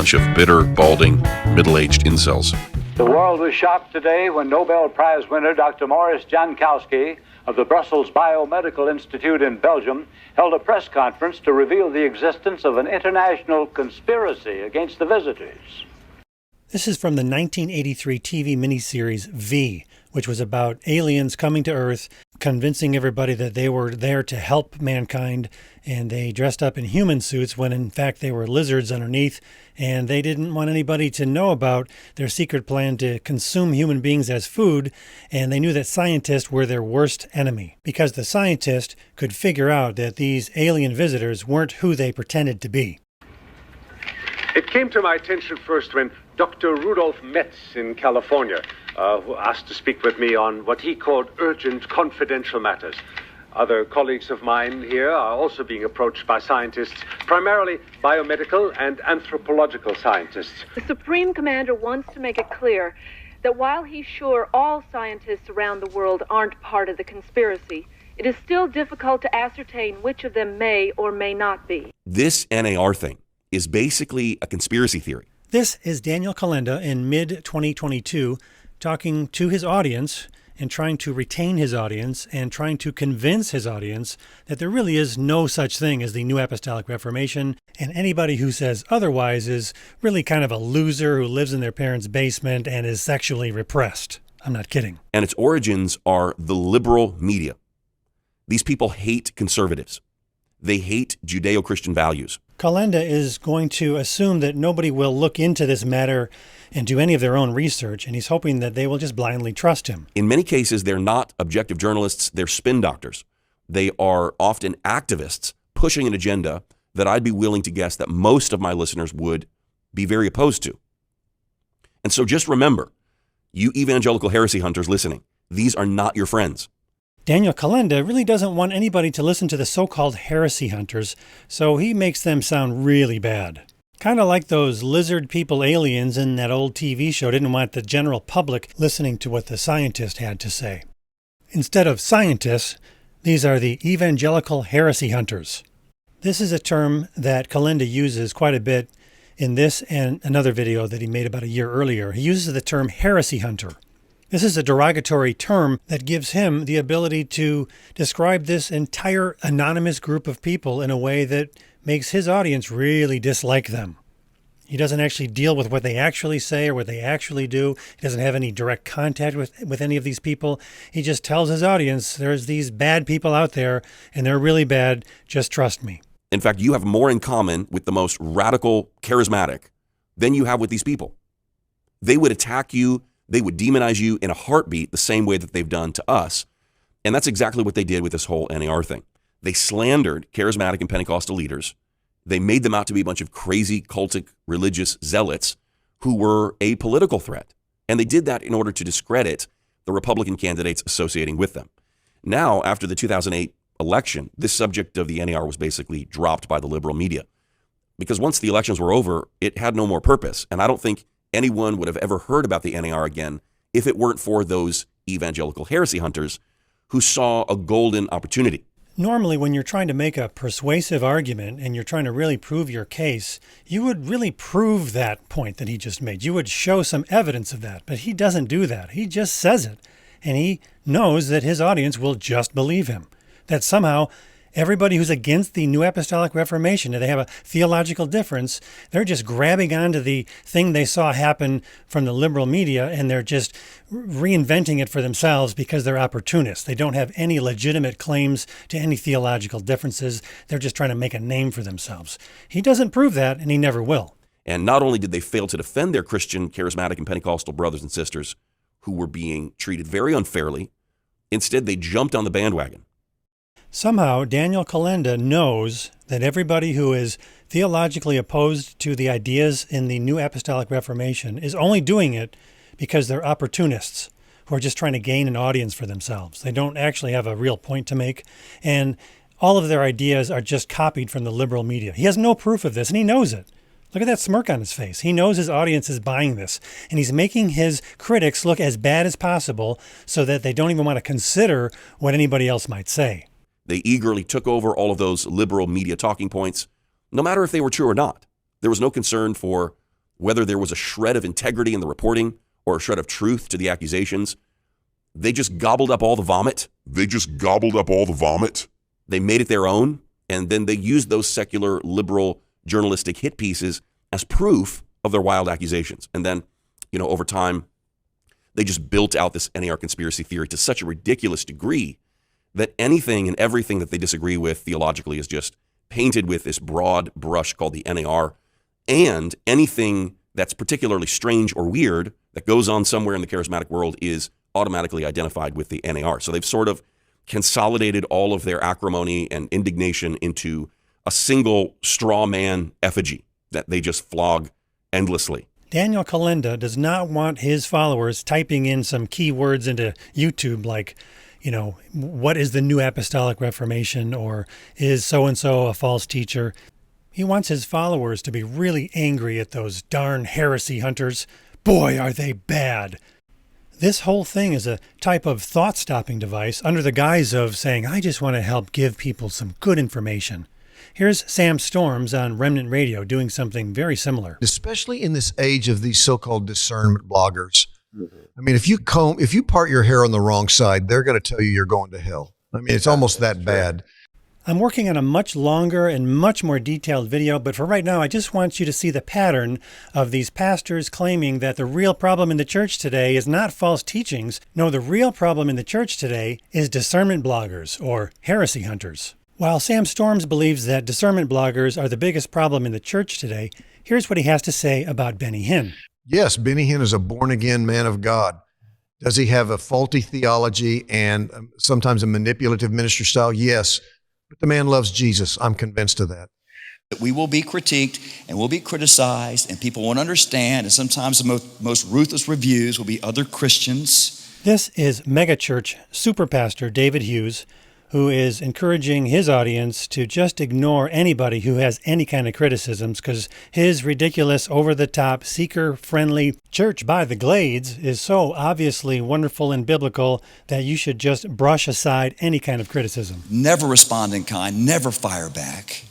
bunch of bitter, balding, middle-aged incels. The world was shocked today when Nobel Prize winner Dr. Morris Jankowski of the Brussels Biomedical Institute in Belgium held a press conference to reveal the existence of an international conspiracy against the visitors. This is from the 1983 TV miniseries V, which was about aliens coming to Earth, convincing everybody that they were there to help mankind, and they dressed up in human suits when in fact they were lizards underneath, and they didn't want anybody to know about their secret plan to consume human beings as food, and they knew that scientists were their worst enemy, because the scientists could figure out that these alien visitors weren't who they pretended to be. It came to my attention first when Dr. Rudolf Metz in California who asked to speak with me on what he called urgent confidential matters. Other colleagues of mine here are also being approached by scientists, primarily biomedical and anthropological scientists. The Supreme Commander wants to make it clear that while he's sure all scientists around the world aren't part of the conspiracy, it is still difficult to ascertain which of them may or may not be. This NAR thing is basically a conspiracy theory. This is Daniel Kolenda in mid-2022 talking to his audience and trying to retain his audience and trying to convince his audience that there really is no such thing as the New Apostolic Reformation, and anybody who says otherwise is really kind of a loser who lives in their parents' basement and is sexually repressed. I'm not kidding. And its origins are the liberal media. These people hate conservatives. They hate Judeo-Christian values. Kolenda is going to assume that nobody will look into this matter and do any of their own research, and he's hoping that they will just blindly trust him. In many cases, they're not objective journalists, they're spin doctors. They are often activists pushing an agenda that I'd be willing to guess that most of my listeners would be very opposed to. And so just remember, you evangelical heresy hunters listening, these are not your friends. Daniel Kolenda really doesn't want anybody to listen to the so-called heresy hunters, so he makes them sound really bad. Kind of like those lizard people aliens in that old TV show didn't want the general public listening to what the scientist had to say. Instead of scientists, these are the evangelical heresy hunters. This is a term that Kolenda uses quite a bit in this and another video that he made about a year earlier. He uses the term heresy hunter. This is a derogatory term that gives him the ability to describe this entire anonymous group of people in a way that makes his audience really dislike them. He doesn't actually deal with what they actually say or what they actually do. He doesn't have any direct contact with any of these people. He just tells his audience, there's these bad people out there, and they're really bad. Just trust me. In fact, you have more in common with the most radical charismatic than you have with these people. They would attack you. They would demonize you in a heartbeat the same way that they've done to us. And that's exactly what they did with this whole NAR thing. They slandered charismatic and Pentecostal leaders. They made them out to be a bunch of crazy, cultic, religious zealots who were a political threat. And they did that in order to discredit the Republican candidates associating with them. Now, after the 2008 election, this subject of the NAR was basically dropped by the liberal media. Because once the elections were over, it had no more purpose. And I don't think anyone would have ever heard about the NAR again if it weren't for those evangelical heresy hunters who saw a golden opportunity. Normally, when you're trying to make a persuasive argument and you're trying to really prove your case, you would really prove that point that he just made. You would show some evidence of that, but he doesn't do that. He just says it, and he knows that his audience will just believe him, that somehow everybody who's against the New Apostolic Reformation, if they have a theological difference, they're just grabbing onto the thing they saw happen from the liberal media, and they're just reinventing it for themselves because they're opportunists. They don't have any legitimate claims to any theological differences. They're just trying to make a name for themselves. He doesn't prove that, and he never will. And not only did they fail to defend their Christian, charismatic, and Pentecostal brothers and sisters who were being treated very unfairly, instead they jumped on the bandwagon. Somehow, Daniel Kolenda knows that everybody who is theologically opposed to the ideas in the New Apostolic Reformation is only doing it because they're opportunists who are just trying to gain an audience for themselves. They don't actually have a real point to make, and all of their ideas are just copied from the liberal media. He has no proof of this, and he knows it. Look at that smirk on his face. He knows his audience is buying this, and he's making his critics look as bad as possible so that they don't even want to consider what anybody else might say. They eagerly took over all of those liberal media talking points, no matter if they were true or not. There was no concern for whether there was a shred of integrity in the reporting or a shred of truth to the accusations. They just gobbled up all the vomit. They just gobbled up all the vomit. They made it their own, and then they used those secular, liberal, journalistic hit pieces as proof of their wild accusations. And then, over time, they just built out this NAR conspiracy theory to such a ridiculous degree that anything and everything that they disagree with theologically is just painted with this broad brush called the NAR. And anything that's particularly strange or weird that goes on somewhere in the charismatic world is automatically identified with the NAR. So they've sort of consolidated all of their acrimony and indignation into a single straw man effigy that they just flog endlessly. Daniel Kolenda does not want his followers typing in some keywords into YouTube like, what is the New Apostolic Reformation, or is so-and-so a false teacher? He wants his followers to be really angry at those darn heresy hunters. Boy, are they bad. This whole thing is a type of thought-stopping device under the guise of saying, I just want to help give people some good information. Here's Sam Storms on Remnant Radio doing something very similar. Especially in this age of these so-called discernment bloggers. I mean, if you part your hair on the wrong side, they're going to tell you you're going to hell. I mean, it's almost that bad. I'm working on a much longer and much more detailed video, but for right now, I just want you to see the pattern of these pastors claiming that the real problem in the church today is not false teachings. No, the real problem in the church today is discernment bloggers or heresy hunters. While Sam Storms believes that discernment bloggers are the biggest problem in the church today, here's what he has to say about Benny Hinn. Yes, Benny Hinn is a born-again man of God. Does he have a faulty theology and sometimes a manipulative ministry style? Yes, but the man loves Jesus. I'm convinced of that. We will be critiqued and we'll be criticized and people won't understand, and sometimes the most ruthless reviews will be other Christians. This is megachurch superpastor David Hughes, who is encouraging his audience to just ignore anybody who has any kind of criticisms, because his ridiculous, over-the-top, seeker-friendly church by the Glades is so obviously wonderful and biblical that you should just brush aside any kind of criticism. Never respond in kind, never fire back.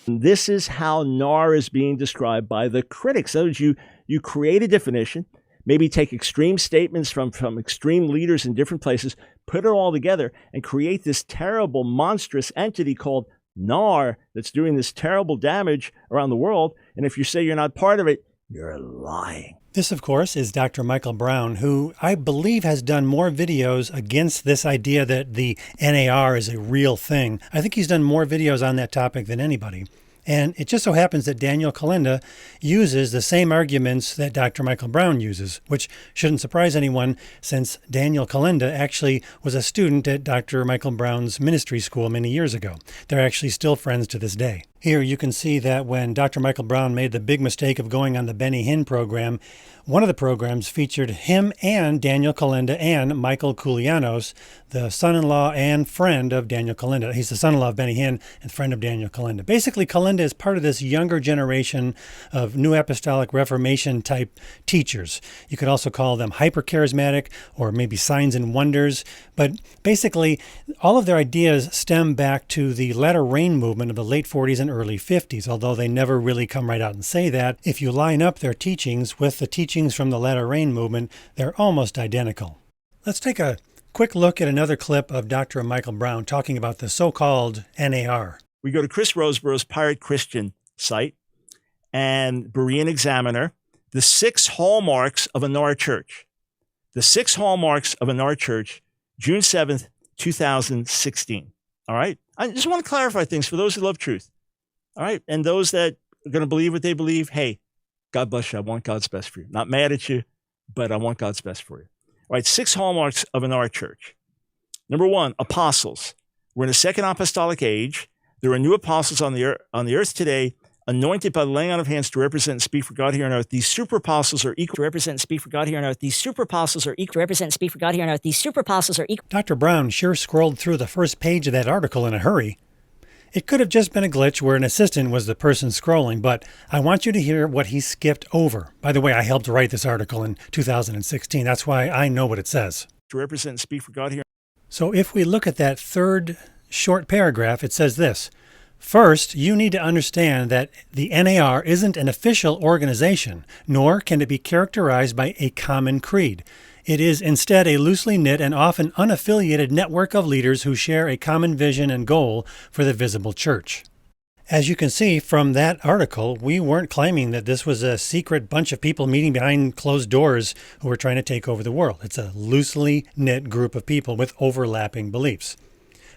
This is how NAR is being described by the critics. So you create a definition, maybe take extreme statements from extreme leaders in different places, put it all together, and create this terrible, monstrous entity called NAR that's doing this terrible damage around the world. And if you say you're not part of it, you're lying. This, of course, is Dr. Michael Brown, who I believe has done more videos against this idea that the NAR is a real thing. I think he's done more videos on that topic than anybody. And it just so happens that Daniel Kolenda uses the same arguments that Dr. Michael Brown uses, which shouldn't surprise anyone since Daniel Kolenda actually was a student at Dr. Michael Brown's ministry school many years ago. They're actually still friends to this day. Here you can see that when Dr. Michael Brown made the big mistake of going on the Benny Hinn program, one of the programs featured him and Daniel Kolenda and Michael Koulianos, the son-in-law and friend of Daniel Kolenda. He's the son-in-law of Benny Hinn and friend of Daniel Kolenda. Basically, Kolenda is part of this younger generation of New Apostolic Reformation type teachers. You could also call them hyper-charismatic or maybe signs and wonders. But basically, all of their ideas stem back to the latter rain movement of the late 40s and early 50s, although they never really come right out and say that. If you line up their teachings with the teachings from the latter rain movement, they're almost identical. Let's take a quick look at another clip of Dr. Michael Brown talking about the so-called NAR. We go to Chris Roseborough's Pirate Christian site and Berean Examiner, the 6 hallmarks of a NAR church. The 6 hallmarks of a NAR church, June 7th, 2016. All right? I just want to clarify things for those who love truth. All right? And those that are going to believe what they believe, hey, God bless you. I want God's best for you. Not mad at you, but I want God's best for you. All right, 6 hallmarks of an NAR church. Number 1, apostles. We're in a second apostolic age. There are new apostles on the earth today, anointed by the laying on of hands to represent and speak for God here on earth. These super apostles are equal to represent and speak for God here on earth. These super apostles are equal to represent and speak for God here on earth. These super apostles are equal. Dr. Brown sure scrolled through the first page of that article in a hurry. It could have just been a glitch where an assistant was the person scrolling, but I want you to hear what he skipped over. By the way, I helped write this article in 2016. That's why I know what it says. To represent and speak for God here. So if we look at that third short paragraph, it says this: First, you need to understand that the NAR isn't an official organization, nor can it be characterized by a common creed. It is instead a loosely knit and often unaffiliated network of leaders who share a common vision and goal for the visible church. As you can see from that article, we weren't claiming that this was a secret bunch of people meeting behind closed doors who were trying to take over the world. It's a loosely knit group of people with overlapping beliefs.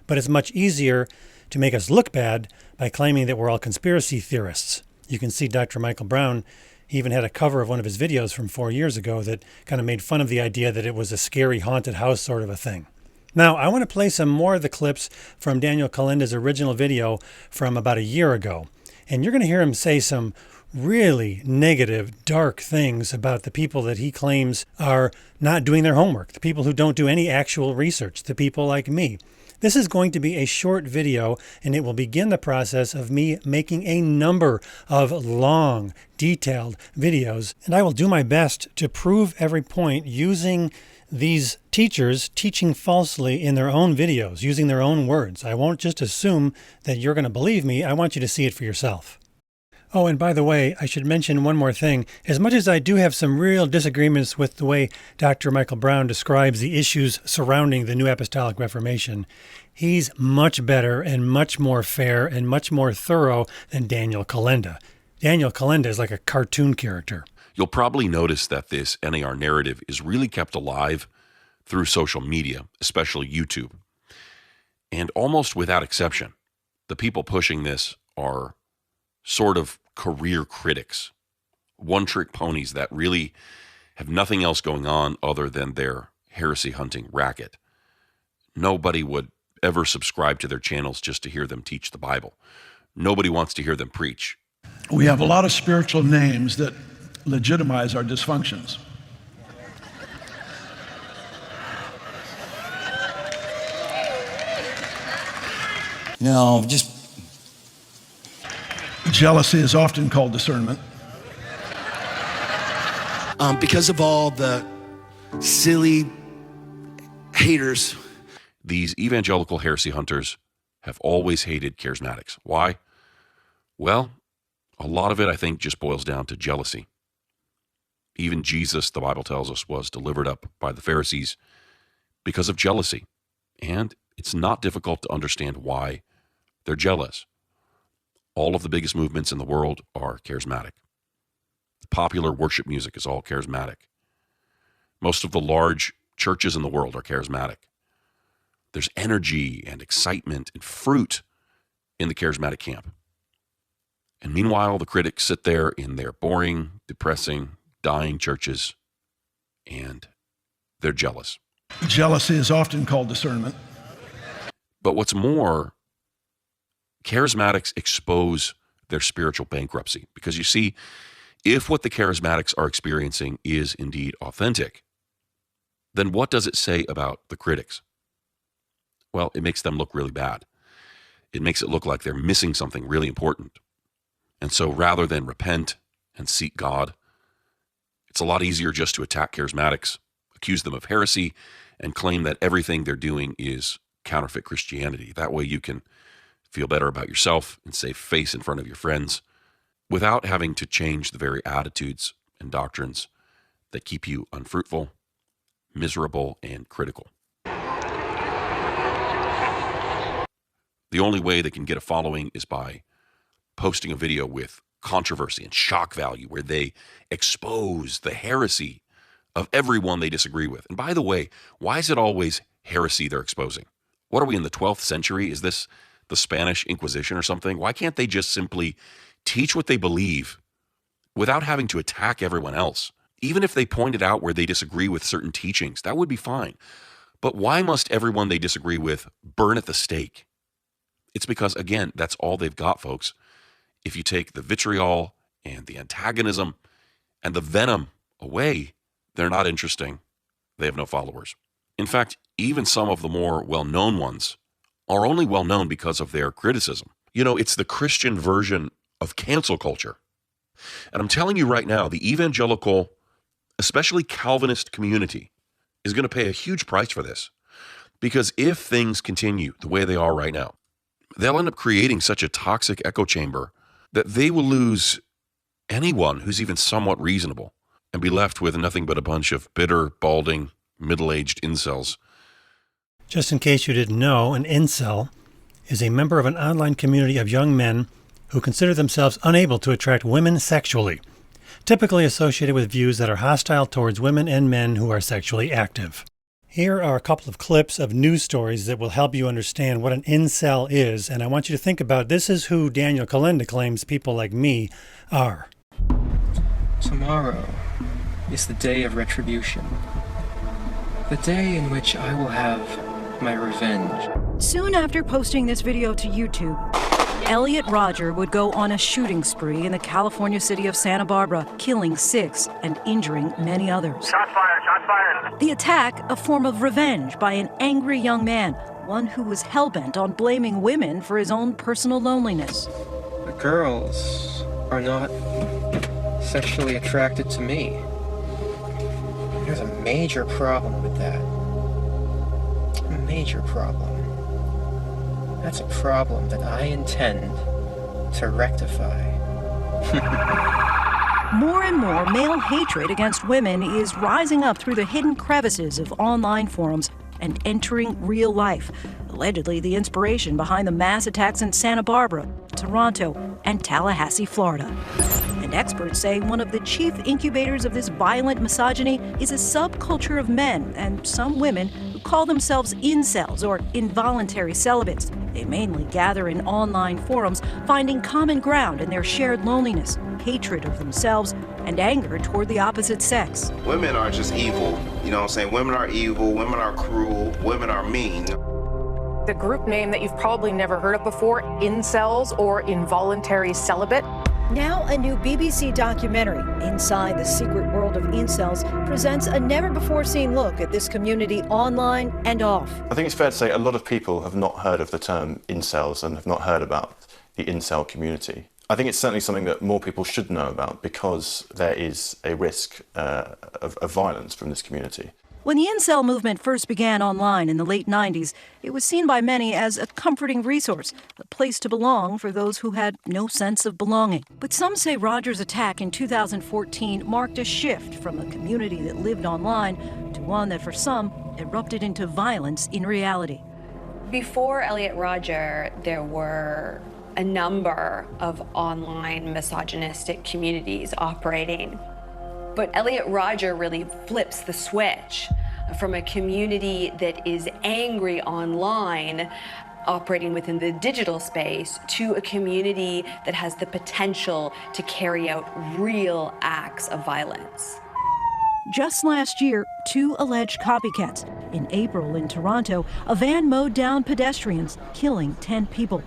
But it's much easier to make us look bad by claiming that we're all conspiracy theorists. You can see Dr. Michael Brown, he even had a cover of one of his videos from 4 years ago that kind of made fun of the idea that it was a scary haunted house sort of a thing. Now, I want to play some more of the clips from Daniel Kolenda's original video from about a year ago. And you're going to hear him say some really negative, dark things about the people that he claims are not doing their homework, the people who don't do any actual research, the people like me. This is going to be a short video, and it will begin the process of me making a number of long, detailed videos. And I will do my best to prove every point using these teachers teaching falsely in their own videos, using their own words. I won't just assume that you're going to believe me. I want you to see it for yourself. Oh, and by the way, I should mention one more thing. As much as I do have some real disagreements with the way Dr. Michael Brown describes the issues surrounding the New Apostolic Reformation, he's much better and much more fair and much more thorough than Daniel Kolenda. Daniel Kolenda is like a cartoon character. You'll probably notice that this NAR narrative is really kept alive through social media, especially YouTube. And almost without exception, the people pushing this are sort of career critics, one-trick ponies that really have nothing else going on other than their heresy hunting racket. Nobody would ever subscribe to their channels just to hear them teach the Bible. Nobody wants to hear them preach. We have a lot of spiritual names that legitimize our dysfunctions. No, just jealousy is often called discernment. Because of all the silly haters. These evangelical heresy hunters have always hated charismatics. Why? Well, a lot of it, I think, just boils down to jealousy. Even Jesus, the Bible tells us, was delivered up by the Pharisees because of jealousy. And it's not difficult to understand why they're jealous. All of the biggest movements in the world are charismatic. Popular worship music is all charismatic. Most of the large churches in the world are charismatic. There's energy and excitement and fruit in the charismatic camp. And meanwhile, the critics sit there in their boring, depressing, dying churches, and they're jealous. Jealousy is often called discernment. But what's more, charismatics expose their spiritual bankruptcy. Because you see, if what the charismatics are experiencing is indeed authentic, then what does it say about the critics? Well, it makes them look really bad. It makes it look like they're missing something really important. And so rather than repent and seek God, it's a lot easier just to attack charismatics, accuse them of heresy, and claim that everything they're doing is counterfeit Christianity. That way you can feel better about yourself and save face in front of your friends without having to change the very attitudes and doctrines that keep you unfruitful, miserable, and critical. The only way they can get a following is by posting a video with controversy and shock value where they expose the heresy of everyone they disagree with. And by the way, why is it always heresy they're exposing? What are we in the 12th century? Is this the Spanish Inquisition or something? Why can't they just simply teach what they believe without having to attack everyone else? Even if they pointed out where they disagree with certain teachings, that would be fine. But why must everyone they disagree with burn at the stake? It's because, again, that's all they've got, folks. If you take the vitriol and the antagonism and the venom away, they're not interesting. They have no followers. In fact, even some of the more well-known ones are only well-known because of their criticism. You know, it's the Christian version of cancel culture. And I'm telling you right now, the evangelical, especially Calvinist community, is going to pay a huge price for this. Because if things continue the way they are right now, they'll end up creating such a toxic echo chamber that they will lose anyone who's even somewhat reasonable and be left with nothing but a bunch of bitter, balding, middle-aged incels. Just in case you didn't know, an incel is a member of an online community of young men who consider themselves unable to attract women sexually, typically associated with views that are hostile towards women and men who are sexually active. Here are a couple of clips of news stories that will help you understand what an incel is, and I want you to think about this is who Daniel Kolenda claims people like me are. Tomorrow is the day of retribution. The day in which I will have my revenge. Soon after posting this video to YouTube, Elliot Rodger would go on a shooting spree in the California city of Santa Barbara, killing 6 and injuring many others. Shots fired, shots fired. The attack, a form of revenge by an angry young man, one who was hell-bent on blaming women for his own personal loneliness. The girls are not sexually attracted to me. There's a major problem with that. A major problem. That's a problem that I intend to rectify. More and more male hatred against women is rising up through the hidden crevices of online forums and entering real life. Allegedly the inspiration behind the mass attacks in Santa Barbara, Toronto, and Tallahassee, Florida. And experts say one of the chief incubators of this violent misogyny is a subculture of men and some women who call themselves incels or involuntary celibates. They mainly gather in online forums, finding common ground in their shared loneliness, hatred of themselves, and anger toward the opposite sex. Women are just evil. You know what I'm saying? Women are evil, women are cruel, women are mean. The group name that you've probably never heard of before, incels or involuntary celibate. Now a new BBC documentary, Inside the Secret World of Incels, presents a never-before-seen look at this community online and off. I think it's fair to say a lot of people have not heard of the term incels and have not heard about the incel community. I think it's certainly something that more people should know about because there is a risk of violence from this community. When the incel movement first began online in the late 90s, it was seen by many as a comforting resource, a place to belong for those who had no sense of belonging. But some say Rodger's attack in 2014 marked a shift from a community that lived online to one that for some erupted into violence in reality. Before Elliot Rodger, there were a number of online misogynistic communities operating. But Elliot Rodger really flips the switch from a community that is angry online, operating within the digital space, to a community that has the potential to carry out real acts of violence. Just last year, 2 alleged copycats. In April in Toronto, a van mowed down pedestrians, killing 10 people.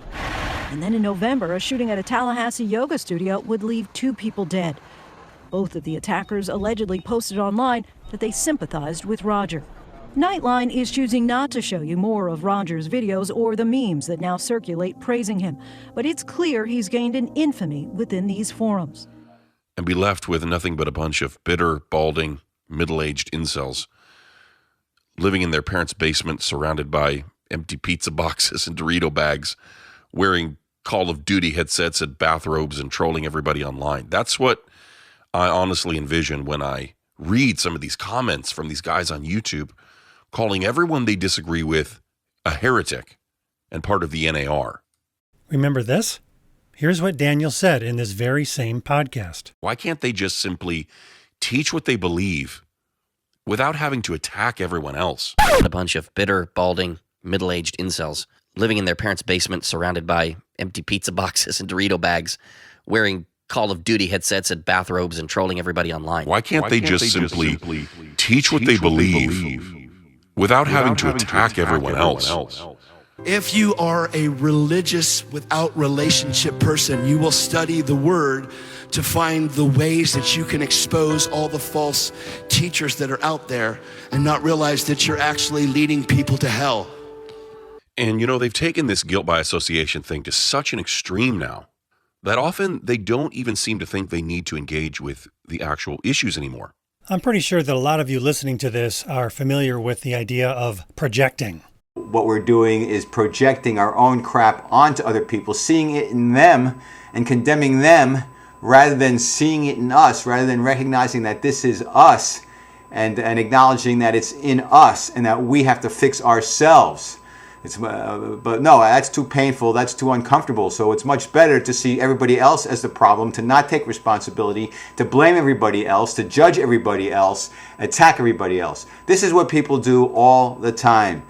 And then in November, a shooting at a Tallahassee yoga studio would leave 2 people dead. Both of the attackers allegedly posted online that they sympathized with Rodger. Nightline is choosing not to show you more of Rodger's videos or the memes that now circulate praising him, but it's clear he's gained an infamy within these forums. And be left with nothing but a bunch of bitter, balding, middle-aged incels living in their parents' basement surrounded by empty pizza boxes and Dorito bags, wearing Call of Duty headsets and bathrobes and trolling everybody online. That's what I honestly envision when I read some of these comments from these guys on YouTube calling everyone they disagree with a heretic and part of the NAR. Remember this? Here's what Daniel said in this very same podcast. Why can't they just simply teach what they believe without having to attack everyone else? A bunch of bitter, balding, middle-aged incels living in their parents' basement surrounded by empty pizza boxes and Dorito bags, wearing Call of Duty headsets and bathrobes and trolling everybody online. Why can't they just simply teach what they believe without having to attack everyone else? If you are a religious without relationship person, you will study the word to find the ways that you can expose all the false teachers that are out there and not realize that you're actually leading people to hell. And you know, they've taken this guilt by association thing to such an extreme now that often they don't even seem to think they need to engage with the actual issues anymore. I'm pretty sure that a lot of you listening to this are familiar with the idea of projecting. what we're doing is projecting our own crap onto other people, seeing it in them and condemning them rather than seeing it in us, rather than recognizing that this is us and acknowledging that it's in us and that we have to fix ourselves. But no, that's too painful, that's too uncomfortable. So it's much better to see everybody else as the problem, to not take responsibility, to blame everybody else, to judge everybody else, attack everybody else. This is what people do all the time.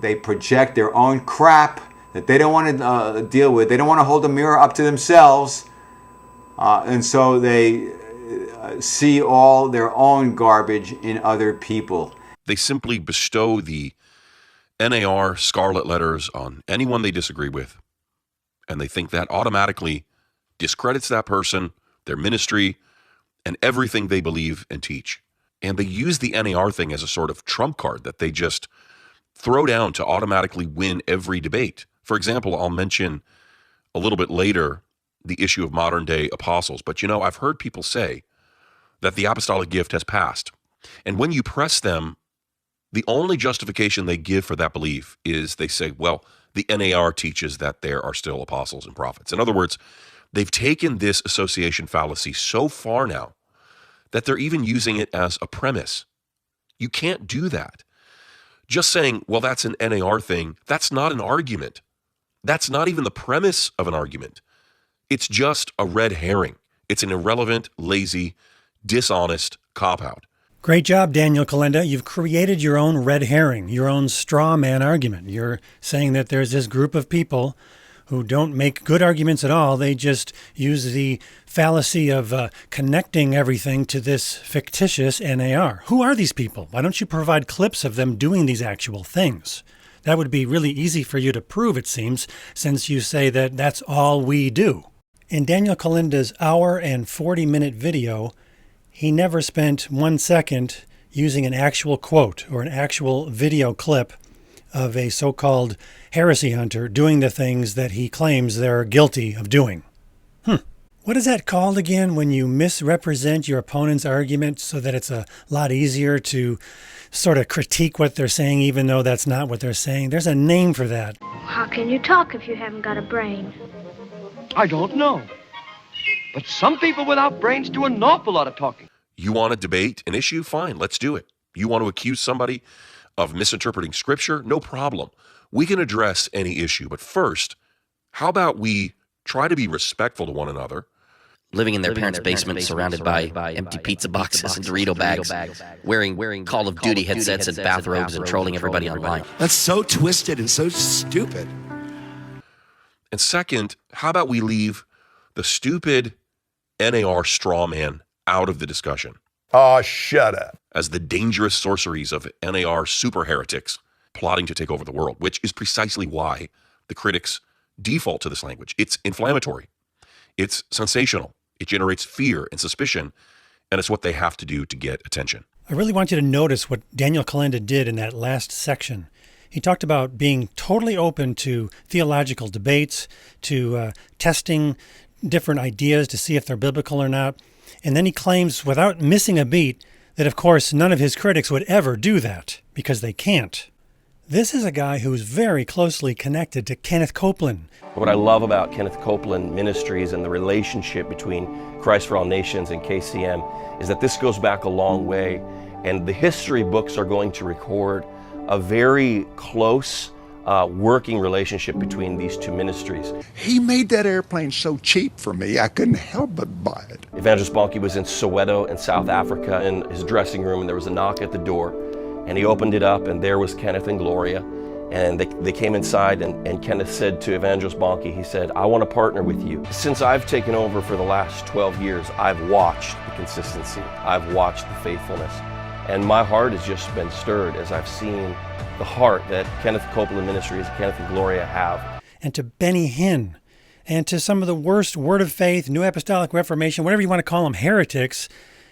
They project their own crap that they don't want to deal with. They don't want to hold the mirror up to themselves. And so they see all their own garbage in other people. They simply bestow the NAR scarlet letters on anyone they disagree with, and they think that automatically discredits that person, their ministry, and everything they believe and teach. And they use the NAR thing as a sort of trump card that they just throw down to automatically win every debate. For example, I'll mention a little bit later the issue of modern day apostles, but I've heard people say that the apostolic gift has passed. And when you press them, the only justification they give for that belief is they say, well, the NAR teaches that there are still apostles and prophets. In other words, they've taken this association fallacy so far now that they're even using it as a premise. You can't do that. Just saying, well, that's an NAR thing, that's not an argument. That's not even the premise of an argument. It's just a red herring. It's an irrelevant, lazy, dishonest cop-out. Great job, Daniel Kolenda. You've created your own red herring, your own straw man argument. You're saying that there's this group of people who don't make good arguments at all. They just use the fallacy of connecting everything to this fictitious NAR. Who are these people? Why don't you provide clips of them doing these actual things? That would be really easy for you to prove, it seems, since you say that that's all we do. In Daniel Kolenda's hour and 40-minute video, he never spent 1 second using an actual quote or an actual video clip of a so-called heresy hunter doing the things that he claims they're guilty of doing. What is that called again when you misrepresent your opponent's argument so that it's a lot easier to sort of critique what they're saying even though that's not what they're saying? There's a name for that. How can you talk if you haven't got a brain? I don't know. But some people without brains do an awful lot of talking. You want to debate an issue? Fine, let's do it. You want to accuse somebody of misinterpreting scripture? No problem. We can address any issue. But first, how about we try to be respectful to one another? Living in their parents' basement, surrounded by empty pizza boxes and Dorito bags, wearing Call of Duty headsets and bathrobes and trolling everybody online. That's so twisted and so stupid. And second, how about we leave the stupid NAR straw man out of the discussion? Oh, shut up. As the dangerous sorceries of NAR super heretics plotting to take over the world, which is precisely why the critics default to this language. It's inflammatory. It's sensational. It generates fear and suspicion, and it's what they have to do to get attention. I really want you to notice what Daniel Kolenda did in that last section. He talked about being totally open to theological debates, to testing different ideas to see if they're biblical or not. And then he claims, without missing a beat, that of course none of his critics would ever do that, because they can't. This is a guy who's very closely connected to Kenneth Copeland. What I love about Kenneth Copeland Ministries and the relationship between Christ for All Nations and KCM is that this goes back a long way, and the history books are going to record a very close working relationship between these two ministries. He made that airplane so cheap for me, I couldn't help but buy it. Evangelist Bonnke was in Soweto in South Africa in his dressing room, and there was a knock at the door, and he opened it up, and there was Kenneth and Gloria, and they came inside, and Kenneth said to Evangelist Bonnke, he said, I want to partner with you. Since I've taken over for the last 12 years, I've watched the consistency, I've watched the faithfulness, and my heart has just been stirred as I've seen the heart that Kenneth Copeland Ministries, Kenneth and Gloria have. And to Benny Hinn, and to some of the worst Word of Faith, New Apostolic Reformation, whatever you want to call them, heretics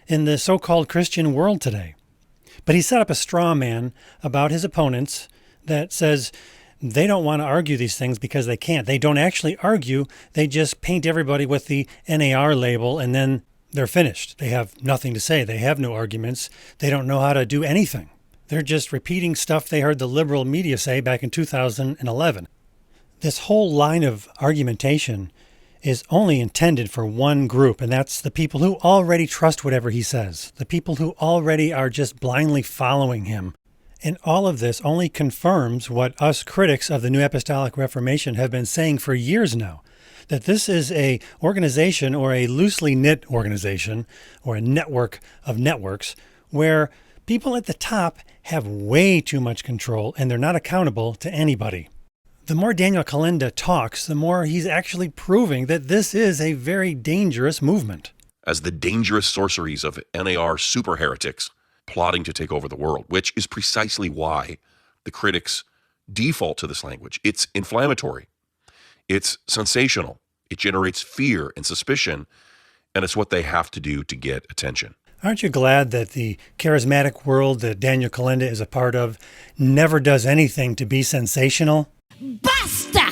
in the so-called Christian world today. But he set up a straw man about his opponents that says they don't want to argue these things because they can't. They don't actually argue. They just paint everybody with the NAR label, and then they're finished. They have nothing to say. They have no arguments. They don't know how to do anything. They're just repeating stuff they heard the liberal media say back in 2011. This whole line of argumentation is only intended for one group, and that's the people who already trust whatever he says, the people who already are just blindly following him. And all of this only confirms what us critics of the New Apostolic Reformation have been saying for years now, that this is a organization or a loosely knit organization or a network of networks where people at the top have way too much control and they're not accountable to anybody. The more Daniel Kolenda talks, the more he's actually proving that this is a very dangerous movement. As the dangerous sorceries of NAR super heretics plotting to take over the world, which is precisely why the critics default to this language. It's inflammatory. It's sensational. It generates fear and suspicion, and it's what they have to do to get attention. Aren't you glad that the charismatic world that Daniel Kolenda is a part of never does anything to be sensational? Basta!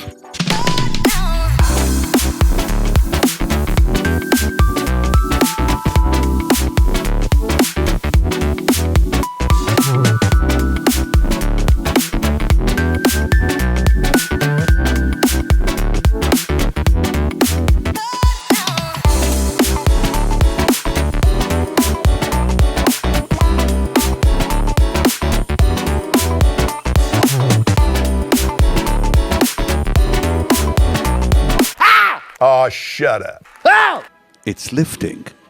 Oh, shut up. It's lifting.